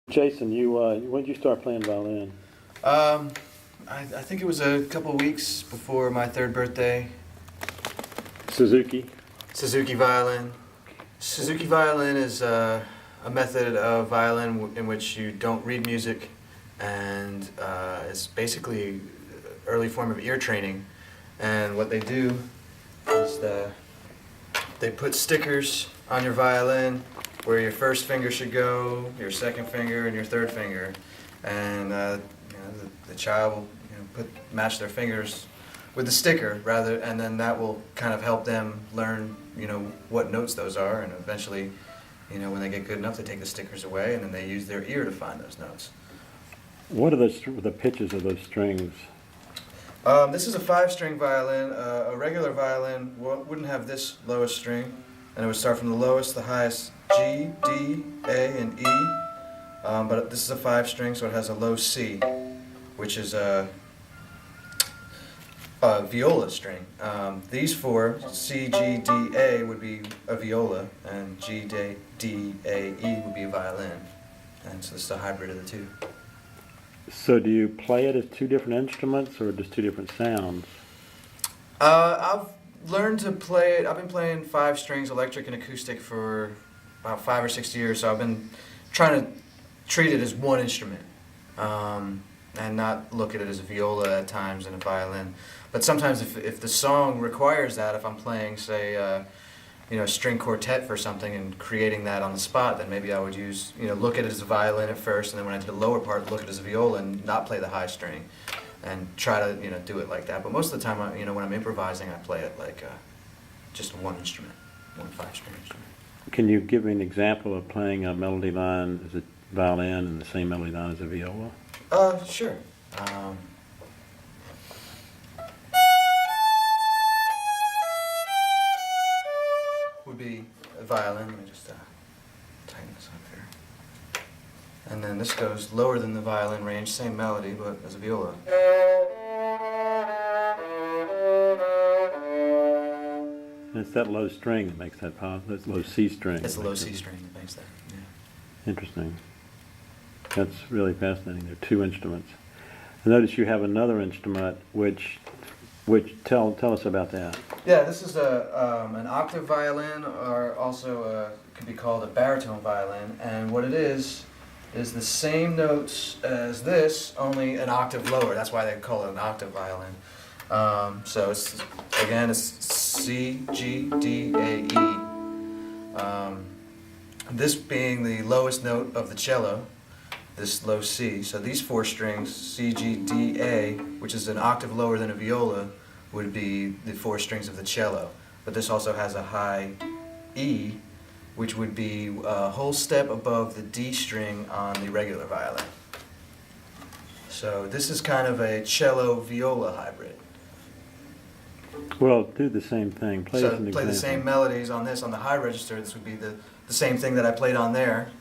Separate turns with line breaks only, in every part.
Jason, when did you start playing violin?
Um, I think it was a couple of weeks before my third birthday.
Suzuki?
Suzuki violin. Suzuki violin is a method of violin in which you don't read music, and it's basically an early form of ear training. And what they do is they put stickers on your violin where your first finger should go, your second finger, and your third finger. And the child will match their fingers with the sticker and then that will kind of help them learn what notes those are, and eventually when they get good enough they take the stickers away and then they use their ear to find those notes.
What are the pitches of those strings?
This is a 5-string violin. A regular violin wouldn't have this lowest string, and it would start from the lowest to the highest, G, D, A, and E. But this is a 5-string, so it has a low C, which is a viola string. These four, C, G, D, A, would be a viola, and G, D, A, E would be a violin. And so this is a hybrid of the two.
So do you play it as two different instruments or just two different sounds?
I've learned to play it. I've been playing 5 strings, electric and acoustic, for about 5 or 6 years. So I've been trying to treat it as one instrument, and not look at it as a viola at times and a violin. But sometimes if the song requires that, if I'm playing, say, a string quartet for something and creating that on the spot, then maybe I would look at it as a violin at first, and then when I did the lower part, look at it as a viola and not play the high string, and try to do it like that. But most of the time, when I'm improvising, I play it like just one instrument, one 5-string instrument.
Can you give me an example of playing a melody line as a violin and the same melody line as a viola?
Sure. Would be a violin. Let me just tighten this up here. And then this goes lower than the violin range, same melody, but as a viola.
And it's that low string that makes that that's low C string.
It's the low C string that makes that, yeah.
Interesting. That's really fascinating. There are two instruments. I notice you have another instrument, which tell us about that.
Yeah, this is an octave violin, or also could be called a baritone violin. And what it is the same notes as this, only an octave lower. That's why they call it an octave violin. So it's C, G, D, A, E. This being the lowest note of the cello, this low C. So these 4 strings, C, G, D, A, which is an octave lower than a viola, would be the 4 strings of the cello. But this also has a high E, which would be a whole step above the D string on the regular violin. So this is kind of a cello-viola hybrid.
Well, do the same thing. Play
the same melodies on this. On the high register, this would be the same thing that I played on there.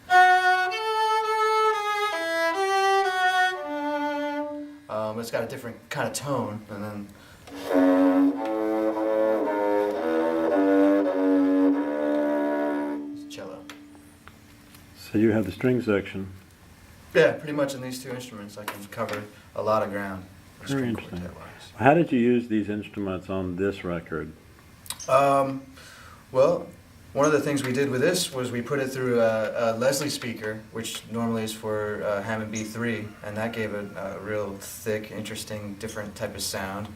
It's got a different kind of tone, and then it's cello.
So you have the string section.
Yeah, pretty much in these 2 instruments I can cover a lot of ground.
Very interesting. How did you use these instruments on this record?
Well, one of the things we did with this was we put it through a Leslie speaker, which normally is for Hammond B3, and that gave it a real thick, interesting, different type of sound.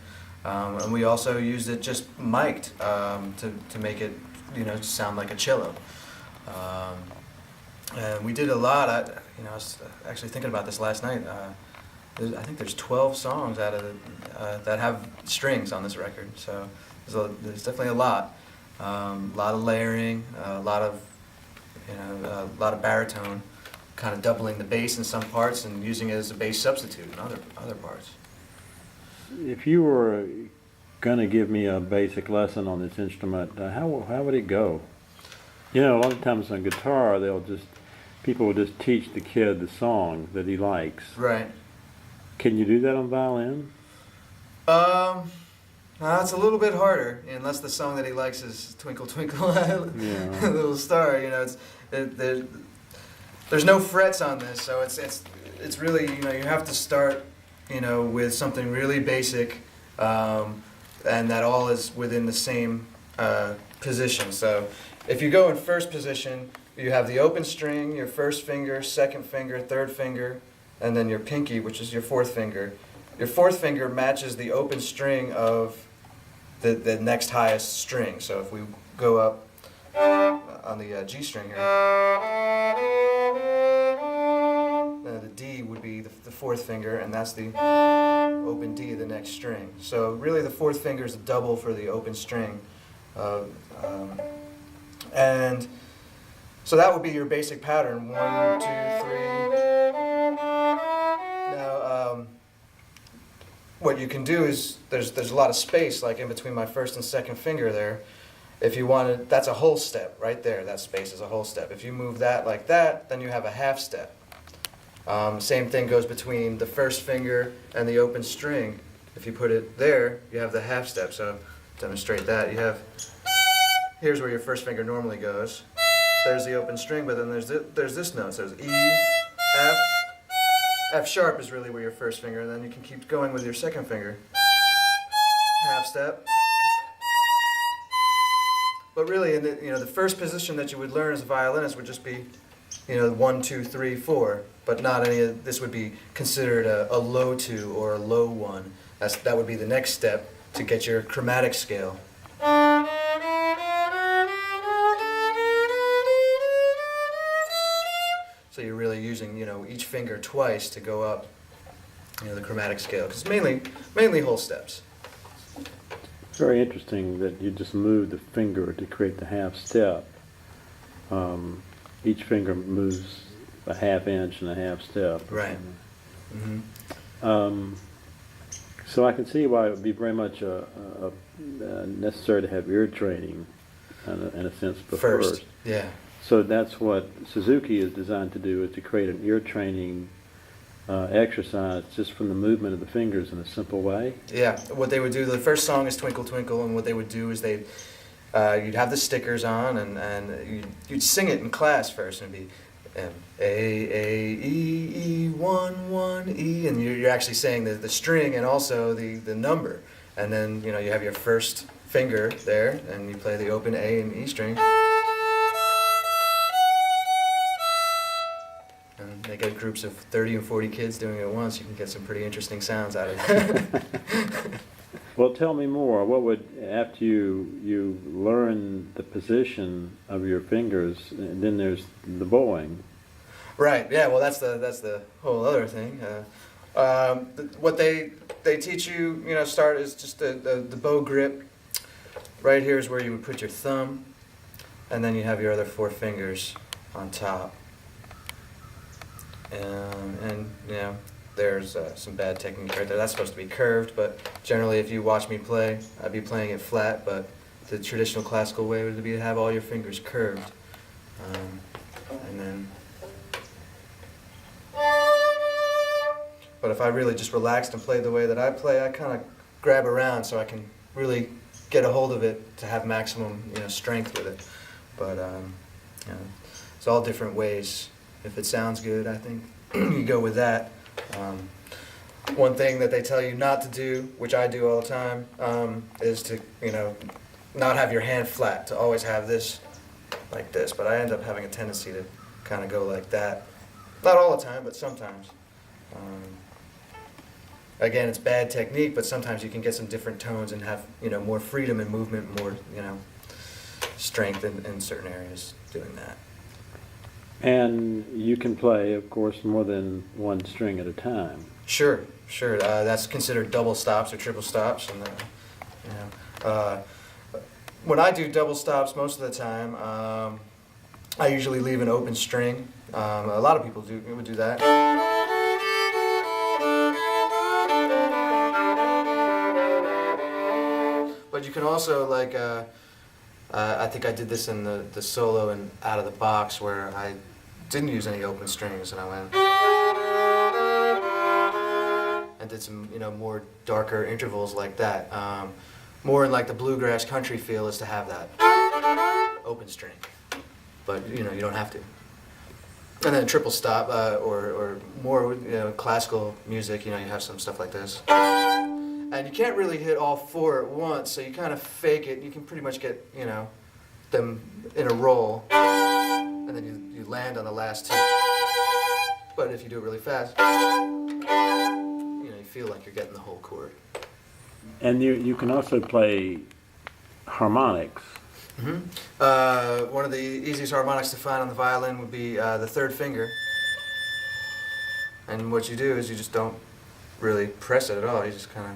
And we also used it just mic'd to make it, sound like a cello. And we did a lot. I was actually thinking about this last night. I think there's 12 songs out of that have strings on this record, so there's definitely a lot. A lot of layering, a lot of baritone, kind of doubling the bass in some parts and using it as a bass substitute in other parts.
If you were going to give me a basic lesson on this instrument, how would it go? A lot of times on guitar, people will just teach the kid the song that he likes.
Right.
Can you do that on violin?
It's a little bit harder, unless the song that he likes is Twinkle Twinkle
Yeah.
Little Star. there's no frets on this, so it's really, you know, you have to start, you know, with something really basic, and that all is within the same position. So if you go in first position, you have the open string, your first finger, second finger, third finger, and then your pinky, which is your fourth finger. Your fourth finger matches the open string of the next highest string. So if we go up on the G string here, the D would be the fourth finger, and that's the open D of the next string. So really the fourth finger is a double for the open string. And so that would be your basic pattern, 1, 2, 3. Now, what you can do is, there's a lot of space, like in between my first and second finger there. If you wanted, that's a whole step right there, that space is a whole step. If you move that like that, then you have a half step. Same thing goes between the first finger and the open string. If you put it there, you have the half step. So demonstrate that. You have, here's where your first finger normally goes. There's the open string, but then there's this note. So there's E, F. F sharp is really where your first finger, and then you can keep going with your second finger. Half step. But really, in the first position that you would learn as a violinist would just be, 1, 2, 3, 4. But not any of this would be considered a low 2 or a low 1. That would be the next step to get your chromatic scale. So you're really using, each finger twice to go up, the chromatic scale, because mainly whole steps.
It's very interesting that you just move the finger to create the half step. Each finger moves a half inch and a half step.
Right. Mm-hmm.
So I can see why it would be very much necessary to have ear training, in a sense,
First. Yeah.
So that's what Suzuki is designed to do, is to create an ear training exercise just from the movement of the fingers in a simple way.
Yeah, what they would do, the first song is Twinkle Twinkle, and what they would do is you'd have the stickers on, and you'd sing it in class first, and it'd be A, E, 1, 1, E, and you're actually saying the string and also the number. And then, you have your first finger there, and you play the open A and E string. And they get groups of 30 and 40 kids doing it at once. You can get some pretty interesting sounds out of it.
Well, tell me more. What would, after you learn the position of your fingers, and then there's the bowing.
Right. Yeah. Well, that's the whole other thing. What they teach you, start is just the bow grip. Right here is where you would put your thumb, and then you have your other 4 fingers on top. And there's some bad technique right there. That's supposed to be curved, but generally if you watch me play, I'd be playing it flat, but the traditional classical way would be to have all your fingers curved. And then, but if I really just relaxed and played the way that I play, I kind of grab around so I can really get a hold of it to have maximum strength with it. But it's all different ways. If it sounds good, I think you go with that. One thing that they tell you not to do, which I do all the time, is to not have your hand flat, to always have this like this. But I end up having a tendency to kind of go like that. Not all the time, but sometimes. Again, it's bad technique, but sometimes you can get some different tones and have more freedom in movement, more strength in certain areas doing that.
And you can play, of course, more than one string at a time.
Sure. That's considered double stops or triple stops, and when I do double stops, most of the time, I usually leave an open string. A lot of people would do that. But you can also, like, I think I did this in the solo and Out of the Box, where I didn't use any open strings, and I went and did some more darker intervals like that. More in like the bluegrass country feel is to have that open string, but you don't have to. And then triple stop, or more, classical music, you have some stuff like this. And you can't really hit all four at once, so you kind of fake it. You can pretty much get, them in a roll, and then you land on the last two. But if you do it really fast, you feel like you're getting the whole chord.
And you can also play harmonics.
Mm-hmm. One of the easiest harmonics to find on the violin would be the third finger. And what you do is you just don't really press it at all. You just kind of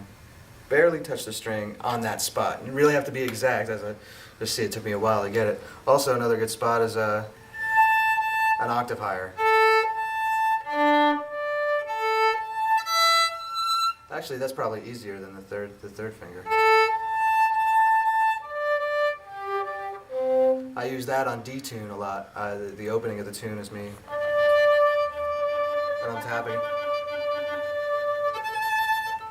barely touch the string on that spot. You really have to be exact, as I just see it took me a while to get it. Also, another good spot is an octave higher. Actually, that's probably easier than the third finger. I use that on D tune a lot. The opening of the tune is me. And I'm tapping.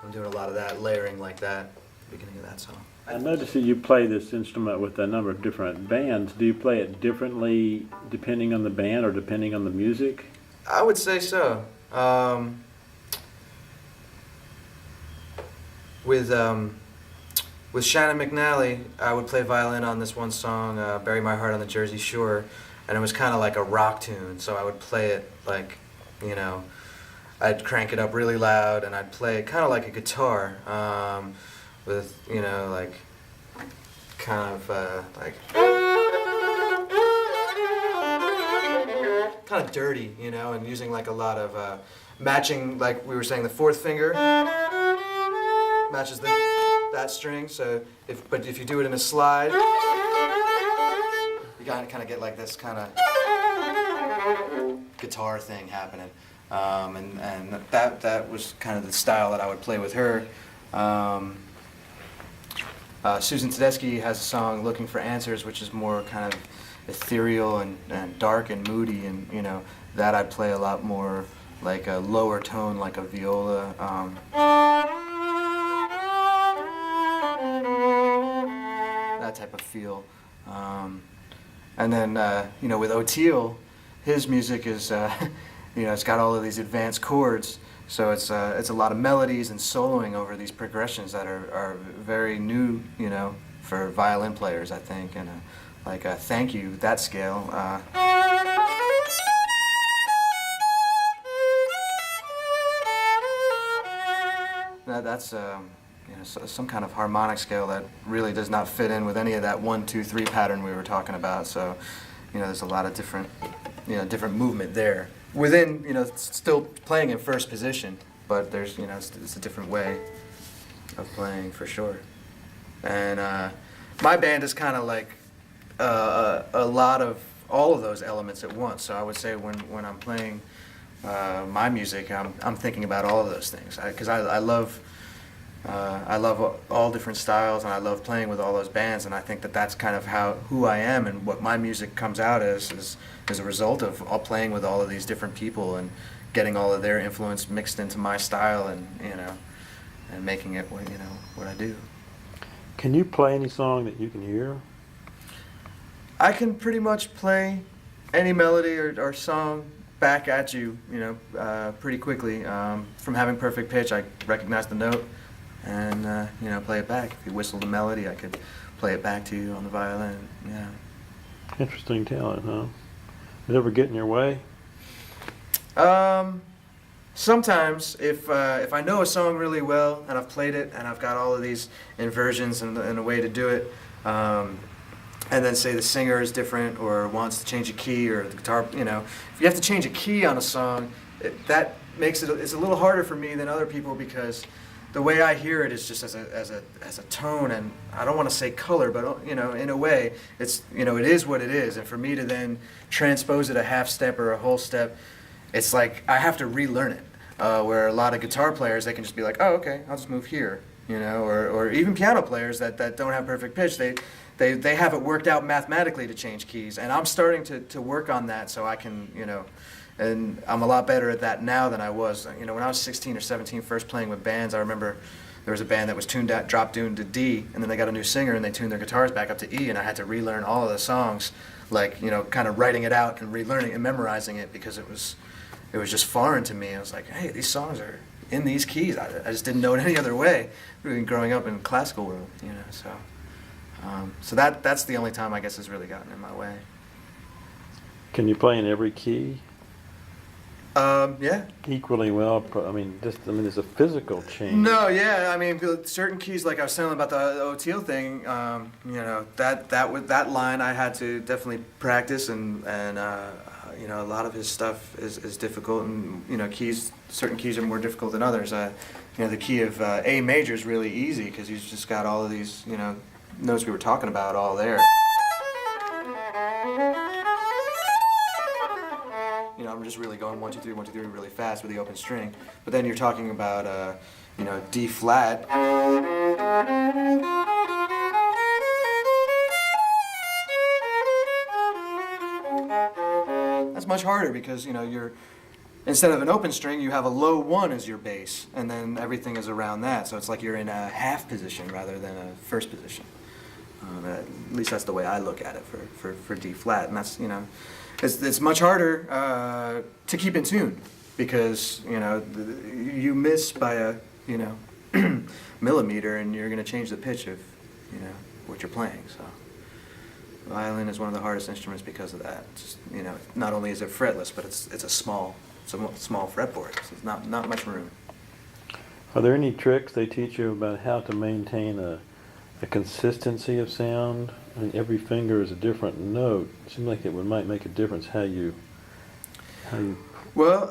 I'm doing a lot of that, layering like that, at the beginning of that song.
I noticed that you play this instrument with a number of different bands. Do you play it differently depending on the band or depending on the music?
I would say so. With Shannon McNally, I would play violin on this one song, Bury My Heart on the Jersey Shore, and it was kind of like a rock tune, so I would play it like, I'd crank it up really loud, and I'd play it kind of like a guitar, with, like, kind of, kind of dirty, and using like a lot of, matching, like we were saying, the fourth finger matches that string, so if you do it in a slide, you kind of get like this kind of guitar thing happening, and that was kind of the style that I would play with her. Susan Tedeschi has a song, Looking for Answers, which is more kind of ethereal and dark and moody, and that I'd play a lot more like a lower tone, like a viola. That type of feel. And then, with O'Teal, his music is, it's got all of these advanced chords, so it's a lot of melodies and soloing over these progressions that are very new, for violin players, I think, and like a thank you, that scale. That's some kind of harmonic scale that really does not fit in with any of that 1, 2, 3 pattern we were talking about. So, there's a lot of different, different movement there. Within, still playing in first position, but there's, it's a different way of playing for sure. And my band is kind of like a lot of all of those elements at once. So I would say when I'm playing my music, I'm thinking about all of those things, because I love all different styles, and I love playing with all those bands, and I think that's kind of who I am, and what my music comes out as is a result of all playing with all of these different people and getting all of their influence mixed into my style, and and making it what I do.
Can you play any song that you can hear?
I can pretty much play any melody or song back at you, pretty quickly. From having perfect pitch, I recognize the note and, play it back. If you whistle the melody, I could play it back to you on the violin, yeah.
Interesting talent, huh? Does it ever get in your way?
Sometimes, if I know a song really well and I've played it and I've got all of these inversions and a way to do it, and then say the singer is different or wants to change a key, or the guitar, if you have to change a key on a song, that makes it's a little harder for me than other people, because the way I hear it is just as a tone, and I don't want to say color, but in a way, it's it is what it is, and for me to then transpose it a half step or a whole step, it's like I have to relearn it. Where a lot of guitar players, they can just be like, oh, okay, I'll just move here, or even piano players that don't have perfect pitch, they have it worked out mathematically to change keys, and I'm starting to work on that, so I can, and I'm a lot better at that now than I was. When I was 16 or 17, first playing with bands, I remember there was a band that was dropped tuned to D, and then they got a new singer and they tuned their guitars back up to E, and I had to relearn all of the songs, like, you know, kind of writing it out and relearning and memorizing it because it was just foreign to me. I was like, hey, these songs are in these keys. I just didn't know it any other way, really growing up in classical world, you know, so. So that's the only time I guess has really gotten in my way.
Can you play in every key
Yeah.
equally well? I mean, there's a physical change.
No, yeah, I mean, certain keys, like I was telling about the O'Teal thing, you know, that line I had to definitely practice, and you know, a lot of his stuff is difficult, and you know, certain keys are more difficult than others. You know, the key of A major is really easy because he's just got all of these, you know, notes we were talking about all there. You know, I'm just really going 1, 2, 3, 1, 2, 3 really fast with the open string. But then you're talking about, you know, D flat. That's much harder because, you know, instead of an open string, you have a low 1 as your bass, and then everything is around that. So it's like you're in a half position rather than a first position. At least that's the way I look at it for D flat, and that's, you know, it's much harder to keep in tune because, you know, you miss by a, you know, millimeter, and you're going to change the pitch of, you know, what you're playing. So violin is one of the hardest instruments because of that. It's, you know, not only is it fretless, but it's a small fretboard. So it's not much room.
Are there any tricks they teach you about how to maintain a consistency of sound? I mean, every finger is a different note. It seems like it might make a difference how you.
Well,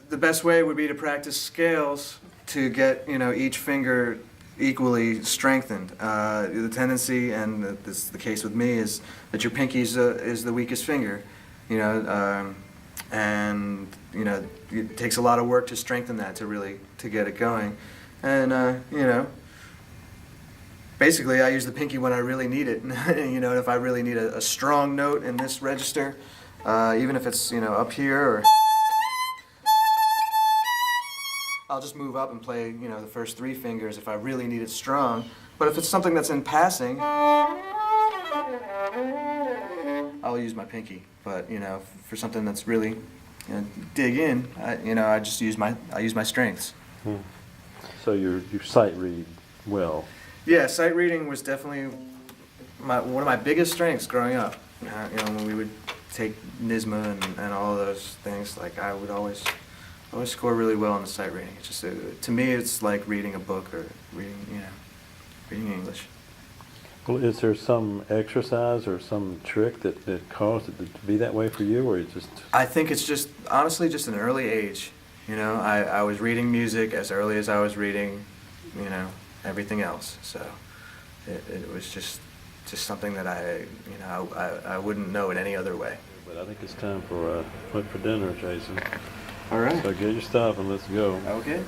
the best way would be to practice scales to get, you know, each finger equally strengthened. The tendency, and this is the case with me, is that your pinky is the weakest finger, you know, and you know, it takes a lot of work to strengthen that to get it going, and you know. Basically, I use the pinky when I really need it. You know, if I really need a strong note in this register, even if it's, you know, up here, or I'll just move up and play, you know, the first 3 fingers if I really need it strong. But if it's something that's in passing, I'll use my pinky. But, you know, for something that's really, you know, dig in, I just use my strengths.
So you sight read well.
Yeah, sight reading was definitely one of my biggest strengths growing up. You know, when we would take NISMA and all of those things, like I would always score really well on the sight reading. It's just to me, it's like reading a book or reading English.
Well, is there some exercise or some trick that caused it to be that way for you, or you just?
I think it's just honestly just an early age. You know, I was reading music as early as I was reading, you know, everything else. So it was just something that I wouldn't know it any other way.
But I think it's time for dinner, Jason.
All right.
So get your stuff and let's go.
Okay.